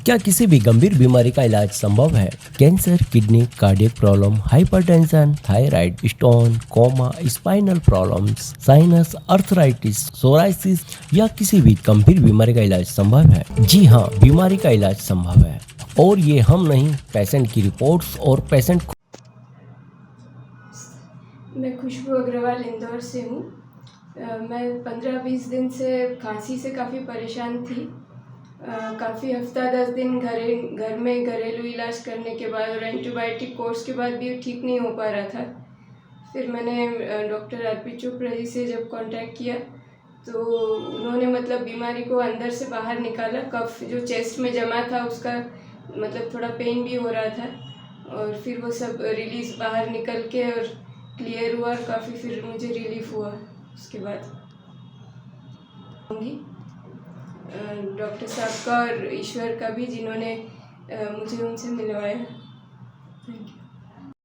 क्या किसी भी गंभीर बीमारी का इलाज संभव है? Cancer, kidney, cardiac problem, hypertension, thyroid, stone, coma, spinal problems, sinus, arthritis, psoriasis या किसी भी गंभीर बीमारी का इलाज संभव है? जी हाँ, बीमारी का इलाज संभव है और ये हम नहीं, पेशेंट की रिपोर्ट्स और पेशेंट। मैं खुशबू अग्रवाल इंदौर से हूँ। मैं 15-20 दिन से खांसी से काफ़ी परेशान थी। काफ़ी हफ्ता 10 दिन घर में घरेलू इलाज करने के बाद और एंटीबायोटिक कोर्स के बाद भी ठीक नहीं हो पा रहा था। फिर मैंने डॉक्टर आर.पी. चोपड़ा जी से जब कांटेक्ट किया तो उन्होंने मतलब बीमारी को अंदर से बाहर निकाला। कफ जो चेस्ट में जमा था उसका मतलब थोड़ा पेन भी हो रहा था और फिर वो सब रिलीज़ बाहर निकल के और क्लियर हुआ और काफ़ी फिर मुझे रिलीफ हुआ उसके बाद। डॉक्टर साहब का और ईश्वर का भी, जिन्होंने मुझे उनसे मिलवाया। Thank you.